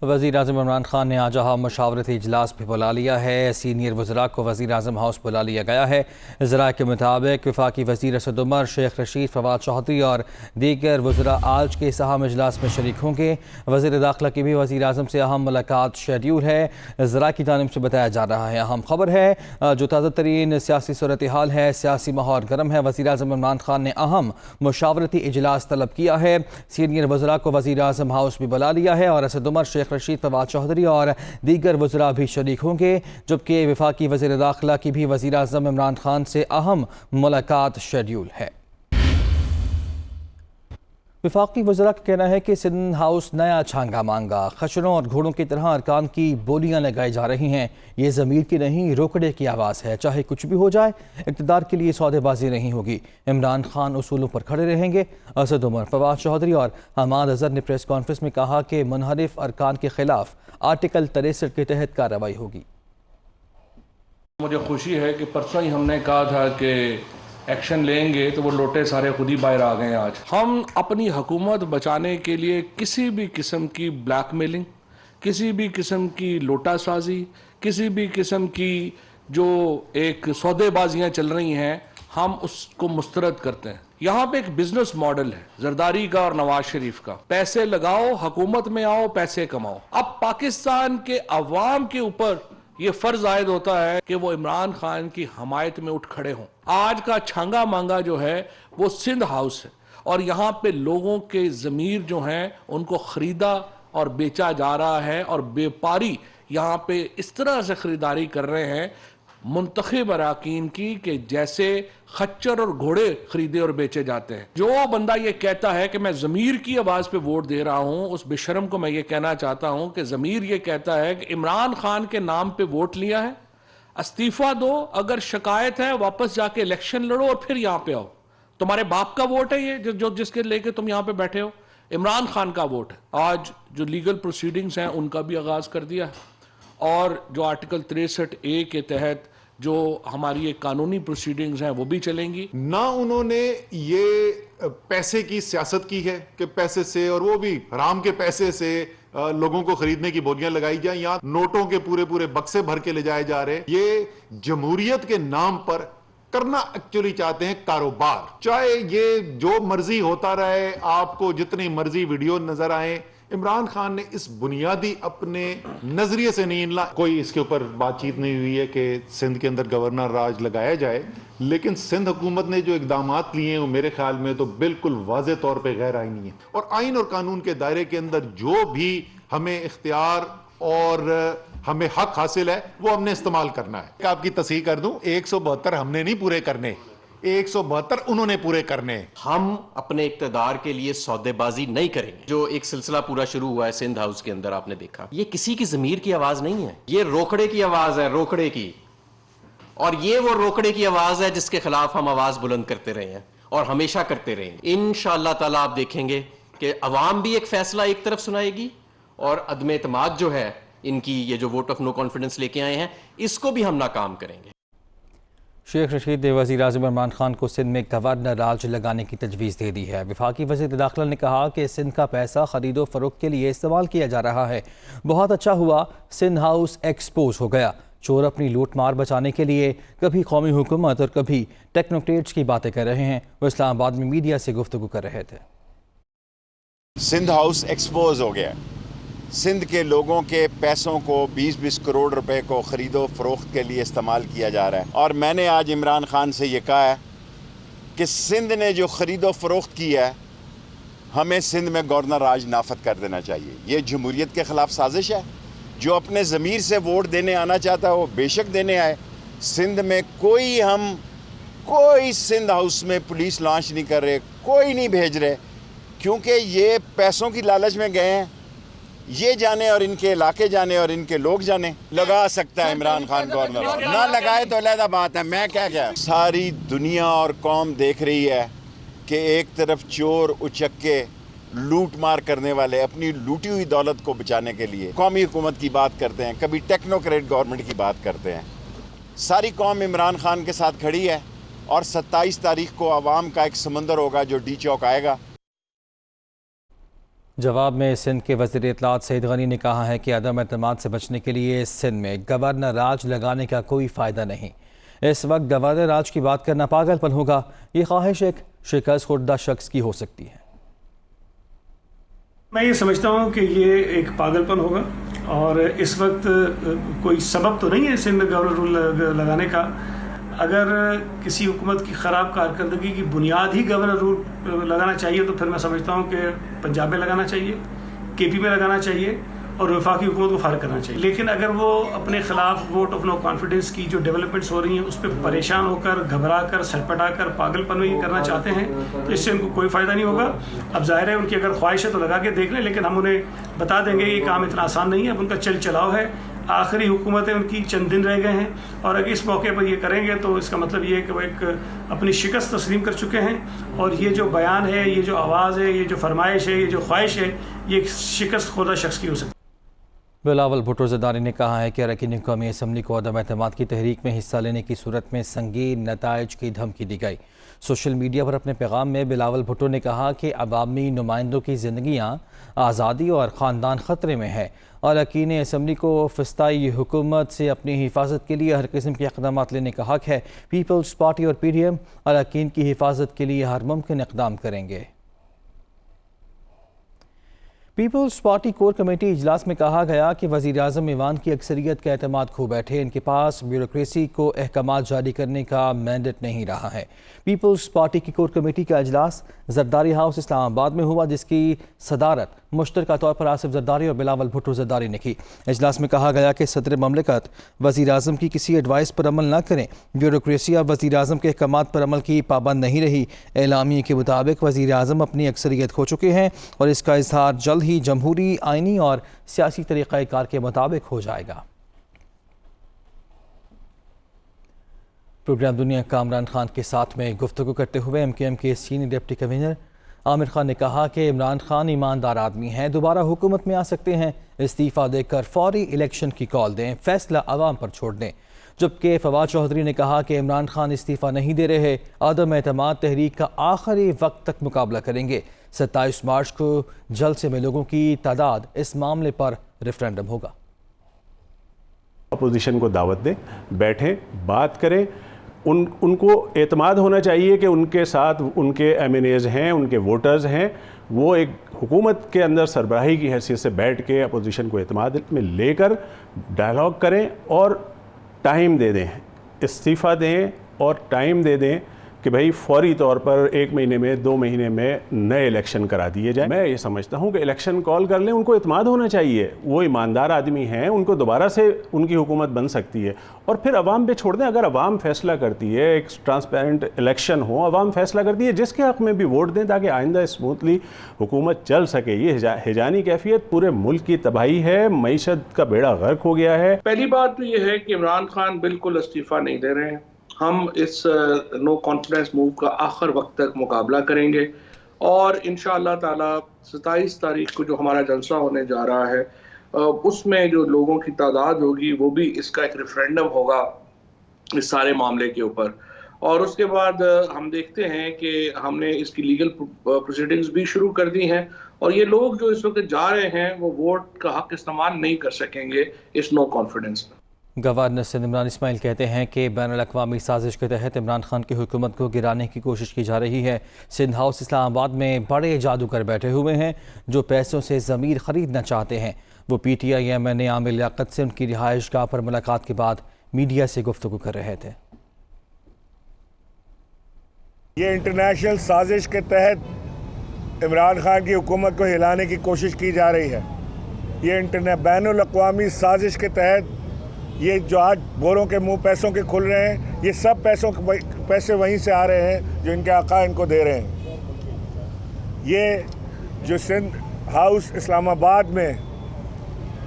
وزیر اعظم عمران خان نے آج مشاورتی اجلاس بھی بلا لیا ہے۔ سینئر وزراء کو وزیر اعظم ہاؤس بلا لیا گیا ہے۔ ذرائع کے مطابق وفاقی وزیر اسد عمر، شیخ رشید، فواد چودھری اور دیگر وزراء آج کے اس اہم اجلاس میں شریک ہوں گے۔ وزیر داخلہ کی بھی وزیر اعظم سے اہم ملاقات شیڈیول ہے۔ ذرائع کی جانب سے بتایا جا رہا ہے، اہم خبر ہے جو تازہ ترین سیاسی صورتحال ہے، سیاسی ماحول گرم ہے۔ وزیر اعظم عمران خان نے اہم مشاورتی اجلاس طلب کیا ہے۔ سینئر وزراء کو وزیر اعظم ہاؤس بھی بلا لیا ہے اور اسد عمر، شیخ رشید، فواد چودھری اور دیگر وزراء بھی شریک ہوں گے، جبکہ وفاقی وزیر داخلہ کی بھی وزیر اعظم عمران خان سے اہم ملاقات شیڈیول ہے۔ وفاقی وزراء کا کہنا ہے کہ سندھ ہاؤس نیا چھانگا مانگا، خچروں اور گھوڑوں کی طرح ارکان کی بولیاں لگائی جا رہی ہیں۔ یہ ضمیر کی نہیں، روکڑے کی آواز ہے۔ چاہے کچھ بھی ہو جائے، اقتدار کے لیے سودے بازی نہیں ہوگی۔ عمران خان اصولوں پر کھڑے رہیں گے۔ اسد عمر، فواد چودھری اور حماد اظہر نے پریس کانفرنس میں کہا کہ منحرف ارکان کے خلاف آرٹیکل 63 کے تحت کارروائی ہوگی۔ مجھے خوشی ہے کہ پرسوں ہی ہم نے کہا تھا کہ ایکشن لیں گے، تو وہ لوٹے سارے خود ہی باہر آ گئے ہیں۔ آج ہم اپنی حکومت بچانے کے لیے کسی بھی قسم کی بلیک میلنگ، کسی بھی قسم کی لوٹا سازی، کسی بھی قسم کی جو ایک سودے بازیاں چل رہی ہیں، ہم اس کو مسترد کرتے ہیں۔ یہاں پہ ایک بزنس ماڈل ہے زرداری کا اور نواز شریف کا، پیسے لگاؤ، حکومت میں آؤ، پیسے کماؤ۔ اب پاکستان کے عوام کے اوپر یہ فرض عائد ہوتا ہے کہ وہ عمران خان کی حمایت میں اٹھ کھڑے ہوں۔ آج کا چھانگا مانگا جو ہے وہ سندھ ہاؤس ہے، اور یہاں پہ لوگوں کے ضمیر جو ہیں ان کو خریدا اور بیچا جا رہا ہے، اور بیپاری یہاں پہ اس طرح سے خریداری کر رہے ہیں منتخب اراکین کی کہ جیسے خچر اور گھوڑے خریدے اور بیچے جاتے ہیں۔ جو بندہ یہ کہتا ہے کہ میں ضمیر کی آواز پہ ووٹ دے رہا ہوں، اس بے شرم کو میں یہ کہنا چاہتا ہوں کہ ضمیر یہ کہتا ہے کہ عمران خان کے نام پہ ووٹ لیا ہے، استعفیٰ دو، اگر شکایت ہے واپس جا کے الیکشن لڑو اور پھر یہاں پہ آؤ۔ تمہارے باپ کا ووٹ ہے یہ جس کے لے کے تم یہاں پہ بیٹھے ہو، عمران خان کا ووٹ ہے۔ آج جو لیگل پروسیڈنگز ہیں ان کا بھی آغاز کر دیا ہے، اور جو آرٹیکل 63A کے تحت جو ہماری ایک قانونی پروسیڈنگز ہیں وہ بھی چلیں گی۔ نہ انہوں نے یہ پیسے کی سیاست کی ہے کہ پیسے سے، اور وہ بھی حرام کے پیسے سے لوگوں کو خریدنے کی بولیاں لگائی جائیں، یا نوٹوں کے پورے بکسے بھر کے لے جائے جا رہے۔ یہ جمہوریت کے نام پر کرنا ایکچولی چاہتے ہیں کاروبار، چاہے یہ جو مرضی ہوتا رہے، آپ کو جتنی مرضی ویڈیو نظر آئیں۔ عمران خان نے اس بنیادی اپنے نظریے سے نہیں، کوئی اس کے اوپر بات چیت نہیں ہوئی ہے کہ سندھ کے اندر گورنر راج لگایا جائے، لیکن سندھ حکومت نے جو اقدامات لیے ہیں وہ میرے خیال میں تو بالکل واضح طور پہ غیر آئینی ہیں، اور آئین اور قانون کے دائرے کے اندر جو بھی ہمیں اختیار اور ہمیں حق حاصل ہے وہ ہم نے استعمال کرنا ہے۔ آپ کی تصحیح کر دوں، 172 ہم نے نہیں پورے کرنے، 172 انہوں نے پورے کرنے۔ ہم اپنے اقتدار کے لیے سودے بازی نہیں کریں گے۔ جو ایک سلسلہ پورا شروع ہوا ہے سندھ ہاؤس کے اندر، آپ نے دیکھا، یہ کسی کی ضمیر کی آواز نہیں ہے، یہ روکڑے کی آواز ہے، روکڑے کی، اور یہ وہ روکڑے کی آواز ہے جس کے خلاف ہم آواز بلند کرتے رہے ہیں اور ہمیشہ کرتے رہیں گے۔ انشاءاللہ تعالیٰ آپ دیکھیں گے کہ عوام بھی ایک فیصلہ ایک طرف سنائے گی، اور عدم اعتماد جو ہے ان کی، یہ جو ووٹ آف نو کانفیڈنس لے کے آئے ہیں، اس کو بھی ہم ناکام کریں گے۔ شیخ رشید نے وزیر اعظم عمران خان کو سندھ میں گورنر راج لگانے کی تجویز دے دی ہے۔ وفاقی وزیر داخلہ نے کہا کہ سندھ کا پیسہ خرید و فروخت کے لیے استعمال کیا جا رہا ہے۔ بہت اچھا ہوا سندھ ہاؤس ایکسپوز ہو گیا۔ چور اپنی لوٹ مار بچانے کے لیے کبھی قومی حکومت اور کبھی ٹیکنوکریٹس کی باتیں کر رہے ہیں۔ وہ اسلام آباد میں میڈیا سے گفتگو کر رہے تھے۔ سندھ ہاؤس ایکسپوز ہو گیا، سندھ کے لوگوں کے پیسوں کو 20-20 کروڑ روپے کو خرید و فروخت کے لیے استعمال کیا جا رہا ہے، اور میں نے آج عمران خان سے یہ کہا ہے کہ سندھ نے جو خرید و فروخت کیا ہے، ہمیں سندھ میں گورنر راج نافذ کر دینا چاہیے۔ یہ جمہوریت کے خلاف سازش ہے۔ جو اپنے ضمیر سے ووٹ دینے آنا چاہتا ہے وہ بے شک دینے آئے۔ سندھ میں کوئی سندھ ہاؤس میں پولیس لانچ نہیں کر رہے، کوئی نہیں بھیج رہے، کیونکہ یہ پیسوں کی لالچ میں گئے ہیں۔ یہ جانے اور ان کے علاقے جانے اور ان کے لوگ جانے۔ لگا سکتا ہے عمران خان گورنر، نہ لگائے تو علیحدہ بات ہے، میں کیا ساری دنیا اور قوم دیکھ رہی ہے کہ ایک طرف چور اچکے لوٹ مار کرنے والے اپنی لوٹی ہوئی دولت کو بچانے کے لیے قومی حکومت کی بات کرتے ہیں، کبھی ٹیکنوکریٹ گورنمنٹ کی بات کرتے ہیں۔ ساری قوم عمران خان کے ساتھ کھڑی ہے، اور 27 تاریخ کو عوام کا ایک سمندر ہوگا جو ڈی چوک آئے گا۔ جواب میں سندھ کے وزیر اطلاعات سعید غنی نے کہا ہے کہ عدم اعتماد سے بچنے کے لیے سندھ میں گورنر راج لگانے کا کوئی فائدہ نہیں۔ اس وقت گورنر راج کی بات کرنا پاگل پن ہوگا۔ یہ خواہش ایک شکست خوردہ شخص کی ہو سکتی ہے۔ میں یہ سمجھتا ہوں کہ یہ ایک پاگل پن ہوگا، اور اس وقت کوئی سبب تو نہیں ہے سندھ میں گورنر رول لگانے کا۔ اگر کسی حکومت کی خراب کارکردگی کی بنیاد ہی گورنر رول لگانا چاہیے تو پھر میں سمجھتا ہوں کہ پنجاب میں لگانا چاہیے، کے پی میں لگانا چاہیے اور وفاقی حکومت کو فارغ کرنا چاہیے۔ لیکن اگر وہ اپنے خلاف ووٹ آف نو کانفیڈنس کی جو ڈیولپمنٹس ہو رہی ہیں اس پہ پریشان ہو کر، گھبرا کر، سٹپٹا کر، پاگل پن میں یہ کرنا چاہتے ہیں تو اس سے ان کو کوئی فائدہ نہیں ہوگا۔ اب ظاہر ہے ان کی اگر خواہش ہے تو لگا کے دیکھ لیں، لیکن ہم انہیں بتا دیں گے یہ کام اتنا آسان نہیں ہے۔ اب ان کا چل چلاؤ ہے، آخری حکومت ہے ان کی، چند دن رہ گئے ہیں، اور اگر اس موقع پر یہ کریں گے تو اس کا مطلب یہ ہے کہ وہ ایک اپنی شکست تسلیم کر چکے ہیں، اور یہ جو بیان ہے، یہ جو آواز ہے، یہ جو فرمائش ہے، یہ جو خواہش ہے، یہ ایک شکست خوردہ شخص کی ہو سکتی ہے۔ بلاول بھٹو زرداری نے کہا ہے کہ اراکین قومی اسمبلی کو عدم اعتماد کی تحریک میں حصہ لینے کی صورت میں سنگین نتائج کی دھمکی دی گئی۔ سوشل میڈیا پر اپنے پیغام میں بلاول بھٹو نے کہا کہ عوامی نمائندوں کی زندگیاں، آزادی اور خاندان خطرے میں ہے، اور اراکین اسمبلی کو فسطائی حکومت سے اپنی حفاظت کے لیے ہر قسم کے اقدامات لینے کا حق ہے۔ پیپلز پارٹی اور پی ڈی ایم اراکین کی حفاظت کے لیے ہر ممکن اقدام کریں گے۔ پیپلز پارٹی کور کمیٹی اجلاس میں کہا گیا کہ وزیر اعظم ایوان کی اکثریت کا اعتماد کھو بیٹھے، ان کے پاس بیوروکریسی کو احکامات جاری کرنے کا مینڈیٹ نہیں رہا ہے۔ پیپلز پارٹی کی کور کمیٹی کا اجلاس زرداری ہاؤس اسلام آباد میں ہوا، جس کی صدارت مشترکہ طور پر آصف زرداری اور بلاول بھٹو زرداری نے کی۔ اجلاس میں کہا گیا کہ صدر مملکت وزیر اعظم کی کسی ایڈوائس پر عمل نہ کریں۔ بیوروکریسی اب وزیر اعظم کے احکامات پر عمل کی پابند نہیں رہی۔ اعلامیے کے مطابق وزیر اعظم اپنی اکثریت کھو چکے ہیں، اور اس کا اظہار جلد ہی جمہوری، آئینی اور سیاسی طریقہ کار کے مطابق ہو جائے گا۔ پروگرام دنیا کامران خان کے ساتھ میں گفتگو کرتے ہوئے ایم کیو ایم کے senior deputy convener Aamir Khan نے کہا کہ عمران خان ایماندار آدمی ہیں، دوبارہ حکومت میں آ سکتے ہیں، استعفیٰ دے کر فوری الیکشن کی کال دیں، فیصلہ عوام پر چھوڑ دیں۔ جبکہ فواد چودھری نے کہا کہ عمران خان استعفیٰ نہیں دے رہے، عدم اعتماد تحریک کا آخری وقت تک مقابلہ کریں گے۔ 27 مارچ کو جلسے میں لوگوں کی تعداد اس معاملے پر ریفرینڈم ہوگا۔ اپوزیشن کو دعوت دیں، بیٹھیں، بات کریں، ان کو اعتماد ہونا چاہیے کہ ان کے ساتھ ان کے ایم این ایز ہیں، ان کے ووٹرز ہیں، وہ ایک حکومت کے اندر سربراہی کی حیثیت سے بیٹھ کے اپوزیشن کو اعتماد میں لے کر ڈائلاگ کریں اور ٹائم دے دیں، استعفیٰ دیں اور ٹائم دے دیں کہ بھئی فوری طور پر 1 مہینے میں 2 مہینے میں نئے الیکشن کرا دیے جائیں۔ میں یہ سمجھتا ہوں کہ الیکشن کال کر لیں، ان کو اعتماد ہونا چاہیے، وہ ایماندار آدمی ہیں، ان کو دوبارہ سے ان کی حکومت بن سکتی ہے، اور پھر عوام پہ چھوڑ دیں۔ اگر عوام فیصلہ کرتی ہے، ایک ٹرانسپیرنٹ الیکشن ہو، عوام فیصلہ کرتی ہے، جس کے حق میں بھی ووٹ دیں تاکہ آئندہ اسموتھلی حکومت چل سکے۔ یہ ہیجانی کیفیت پورے ملک کی تباہی ہے، معیشت کا بیڑا غرق ہو گیا ہے۔ پہلی بات تو یہ ہے کہ عمران خان بالکل استعفیٰ نہیں دے رہے ہیں۔ ہم اس نو کانفیڈنس موو کا آخر وقت تک مقابلہ کریں گے، اور انشاءاللہ تعالی 27 تاریخ کو جو ہمارا جلسہ ہونے جا رہا ہے اس میں جو لوگوں کی تعداد ہوگی وہ بھی اس کا ایک ریفرینڈم ہوگا اس سارے معاملے کے اوپر، اور اس کے بعد ہم دیکھتے ہیں کہ ہم نے اس کی لیگل پروسیڈنگز بھی شروع کر دی ہیں، اور یہ لوگ جو اس وقت جا رہے ہیں وہ ووٹ کا حق استعمال نہیں کر سکیں گے اس نو کانفیڈنس میں۔ گورنر سندھ عمران اسماعیل کہتے ہیں کہ بین الاقوامی سازش کے تحت عمران خان کی حکومت کو گرانے کی کوشش کی جا رہی ہے۔ سندھ ہاؤس اسلام آباد میں بڑے جادوگر بیٹھے ہوئے ہیں جو پیسوں سے ضمیر خریدنا چاہتے ہیں۔ وہ P T I M N A Aamir Liaquat سے ان کی رہائش گاہ پر ملاقات کے بعد میڈیا سے گفتگو کر رہے تھے۔ یہ انٹرنیشنل سازش کے تحت عمران خان کی حکومت کو ہلانے کی کوشش کی جا رہی ہے۔ یہ بین الاقوامی سازش کے تحت یہ جو آج گوروں کے منہ پیسوں کے کھل رہے ہیں، یہ سب پیسے وہیں سے آ رہے ہیں جو ان کے آقا ان کو دے رہے ہیں۔ یہ جو سندھ ہاؤس اسلام آباد میں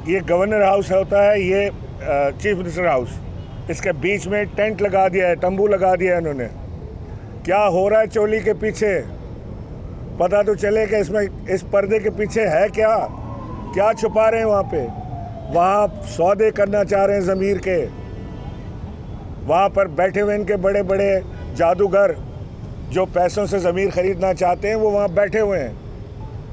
یہ گورنر ہاؤس ہوتا ہے، یہ چیف منسٹر ہاؤس، اس کے بیچ میں ٹینٹ لگا دیا ہے، تمبو لگا دیا ہے انہوں نے۔ کیا ہو رہا ہے چولی کے پیچھے؟ پتہ تو چلے کہ اس میں اس پردے کے پیچھے ہے کیا چھپا رہے ہیں وہاں پہ؟ وہاں سودے کرنا چاہ رہے ہیں ضمیر کے، وہاں پر بیٹھے ہوئے ان کے بڑے بڑے جادوگر جو پیسوں سے ضمیر خریدنا چاہتے ہیں، وہ وہاں بیٹھے ہوئے ہیں،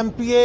MPA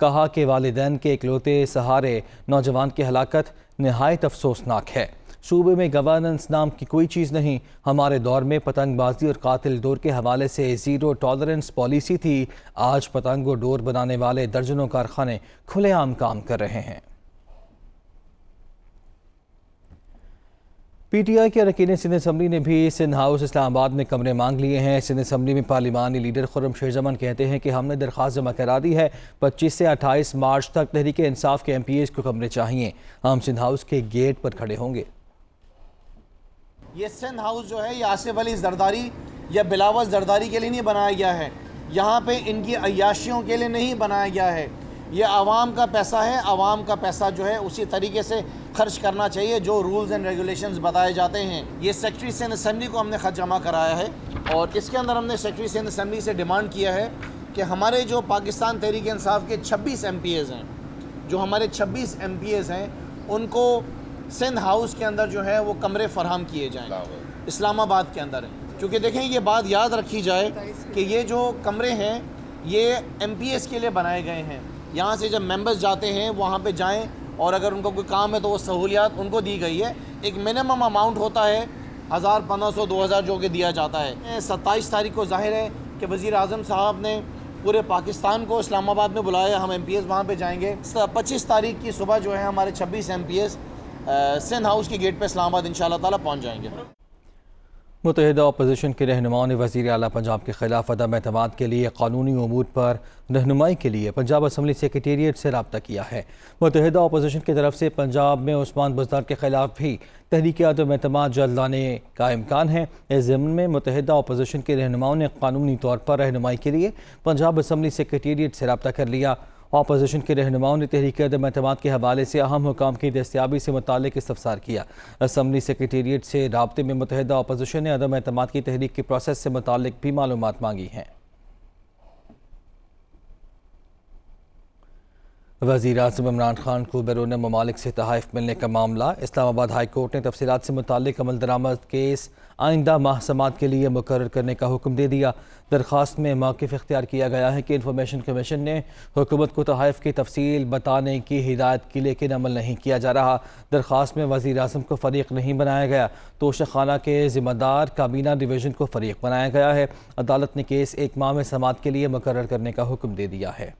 کہا کہ والدین کے اکلوتے سہارے نوجوان کی ہلاکت نہایت افسوسناک ہے۔ صوبے میں گورننس نام کی کوئی چیز نہیں۔ ہمارے دور میں پتنگ بازی اور قاتل ڈور کے حوالے سے زیرو ٹالرنس پالیسی تھی۔ آج پتنگ و ڈور بنانے والے درجنوں کارخانے کھلے عام کام کر رہے ہیں۔ پی ٹی آئی کے اراکین سندھ اسمبلی نے بھی سندھ ہاؤس اسلام آباد میں کمرے مانگ لیے ہیں۔ سندھ اسمبلی میں پارلیمانی لیڈر خرم شیر زمان کہتے ہیں کہ ہم نے درخواست جمع کرا دی ہے، 25 سے 28 مارچ تک تحریک انصاف کے MPs کو کمرے چاہیے۔ ہم سندھ ہاؤس کے گیٹ پر کھڑے ہوں گے۔ یہ سندھ ہاؤس جو ہے یہ آصف علی زرداری یا بلاول زرداری کے لیے نہیں بنایا گیا ہے، یہاں پہ ان کی عیاشیوں کے لیے نہیں بنایا گیا ہے۔ یہ عوام کا پیسہ ہے، عوام کا پیسہ جو ہے اسی طریقے سے خرچ کرنا چاہیے جو رولز اینڈ ریگولیشنز بتائے جاتے ہیں۔ یہ سیکرٹری سندھ اسمبلی کو ہم نے خط جمع کرایا ہے اور اس کے اندر ہم نے سیکرٹری سندھ اسمبلی سے ڈیمانڈ کیا ہے کہ ہمارے جو پاکستان تحریک انصاف کے 26 MPs ہیں، جو ہمارے 26 MPs ہیں، ان کو سندھ ہاؤس کے اندر جو ہے وہ کمرے فراہم کیے جائیں، اسلام آباد کے اندر ہیں۔ کیونکہ دیکھیں یہ بات یاد رکھی جائے کہ یہ جو کمرے ہیں یہ MPs کے لیے بنائے گئے ہیں۔ یہاں سے جب ممبرز جاتے ہیں وہاں پہ جائیں اور اگر ان کو کوئی کام ہے تو وہ سہولیات ان کو دی گئی ہے۔ ایک منیمم اماؤنٹ ہوتا ہے 1000 1500 2000 جو کہ دیا جاتا ہے۔ 27 تاریخ کو ظاہر ہے کہ وزیر اعظم صاحب نے پورے پاکستان کو اسلام آباد میں بلایا، ہم MPs وہاں پہ جائیں گے۔ 25 تاریخ کی صبح جو ہے ہمارے 26 MPs سندھ ہاؤس کے گیٹ پہ اسلام آباد انشاءاللہ تعالیٰ پہنچ جائیں گے۔ متحدہ اپوزیشن کے رہنماؤں نے وزیر اعلیٰ پنجاب کے خلاف عدم اعتماد کے لیے قانونی امور پر رہنمائی کے لیے پنجاب اسمبلی سیکریٹریٹ سے رابطہ کیا ہے۔ متحدہ اپوزیشن کی طرف سے پنجاب میں عثمان بزدار کے خلاف بھی تحریک عدم اعتماد جلد لانے کا امکان ہے۔ اس ضمن میں متحدہ اپوزیشن کے رہنماؤں نے قانونی طور پر رہنمائی کے لیے پنجاب اسمبلی سیکریٹریٹ سے رابطہ کر لیا۔ اپوزیشن کے رہنماؤں نے تحریک عدم اعتماد کے حوالے سے اہم حکام کی دستیابی سے متعلق استفسار کیا۔ اسمبلی سیکریٹریٹ سے رابطے میں متحدہ اپوزیشن نے عدم اعتماد کی تحریک کے پروسیس سے متعلق بھی معلومات مانگی ہیں۔ وزیر اعظم عمران خان کو بیرون ممالک سے تحائف ملنے کا معاملہ، اسلام آباد ہائی کورٹ نے تفصیلات سے متعلق عمل درآمد کیس آئندہ ماہ سماعت کے لیے مقرر کرنے کا حکم دے دیا۔ درخواست میں موقف اختیار کیا گیا ہے کہ انفارمیشن کمیشن نے حکومت کو تحائف کی تفصیل بتانے کی ہدایت کی لیکن عمل نہیں کیا جا رہا۔ درخواست میں وزیر اعظم کو فریق نہیں بنایا گیا، توشہ خانہ کے ذمہ دار کابینہ ڈویژن کو فریق بنایا گیا ہے۔ عدالت نے کیس 1 ماہ میں سماعت کے لیے مقرر کرنے کا حکم دے دیا ہے۔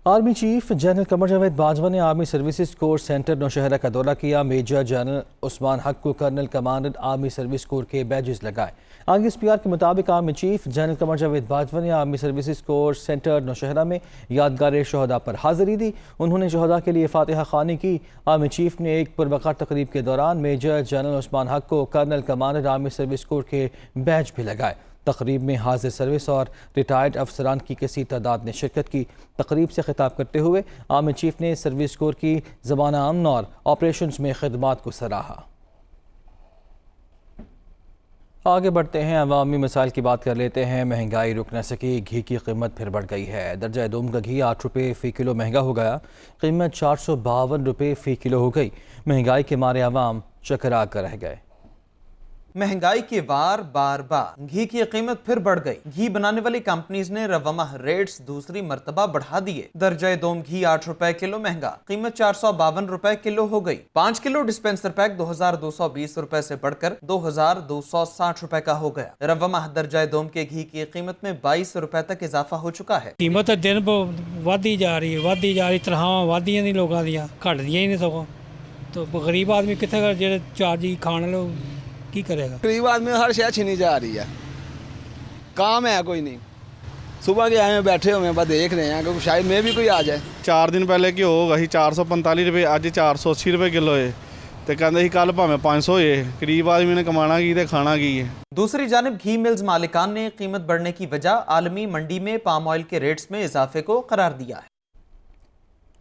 Army chief general Qamar Javed Bajwa نے army services corps centre Nowshera کا دورہ کیا۔ میجر جنرل عثمان حق کو colonel commandant army service corps کے بیجز لگائے۔ ISPR کے مطابق army chief general Qamar Javed Bajwa نے army services corps centre Nowshera میں یادگار شہداء پر حاضری دی۔ انہوں نے شہداء کے لیے فاتحہ خوانی کی۔ آرمی چیف نے ایک پروقار تقریب کے دوران میجر جنرل عثمان حق کو colonel commandant army service corps کے بیج بھی لگائے۔ تقریب میں حاضر سروس اور ریٹائرڈ افسران کی کثیر تعداد نے شرکت کی۔ تقریب سے خطاب کرتے ہوئے آرمی چیف نے سروس کور کی زبان امن اور آپریشنز میں خدمات کو سراہا۔ آگے بڑھتے ہیں، عوامی مسائل کی بات کر لیتے ہیں۔ مہنگائی رک نہ سکی، گھی کی قیمت پھر بڑھ گئی ہے۔ درجہ دوم کا گھی 8 روپے فی کلو مہنگا ہو گیا، قیمت 452 روپے فی کلو ہو گئی۔ مہنگائی کے مارے عوام چکرا کر رہ گئے۔ مہنگائی کے وار بار بار گھی کی قیمت پھر بڑھ گئی۔ گھی بنانے والی کمپنیز نے رواں ریٹس دوسری مرتبہ بڑھا دیے۔ درجہ دوم گھی 8 روپے کلو مہنگا، قیمت 452 روپے کلو ہو گئی۔ 5 کلو ڈسپینسر پیک 2220 روپے سے بڑھ کر 2260 روپے کا ہو گیا۔ رواں درجہ دوم کے گھی کی قیمت میں 22 روپے تک اضافہ ہو چکا ہے۔ قیمت دن ودی جا رہی ہے، تنخواہ ودیاں نہیں لوگوں دیا، گھٹدیاں ہی نہیں سگوں۔ تو غریب آدمی کتنے کا جڑے چارجی کھانے لو کی کرے گا؟ غریب آدمی ہر شے چھینی جا رہی ہے، کام ہے کوئی نہیں۔ صبح کے آئے بیٹھے ہوئے بس دیکھ رہے ہیں کہ شاید میں بھی کوئی آ جائے۔ 4 دن پہلے کی ہوگا ہی 445 روپے، اج 480 روپے کلو ہے تے کہندے ہی کل بھاویں 500 ہوئے۔ غریب آدمی نے کمانا کی تے کھانا کی ہے۔ دوسری جانب گھی ملز مالکان نے قیمت بڑھنے کی وجہ عالمی منڈی میں پام آئل کے ریٹس میں اضافے کو قرار دیا ہے۔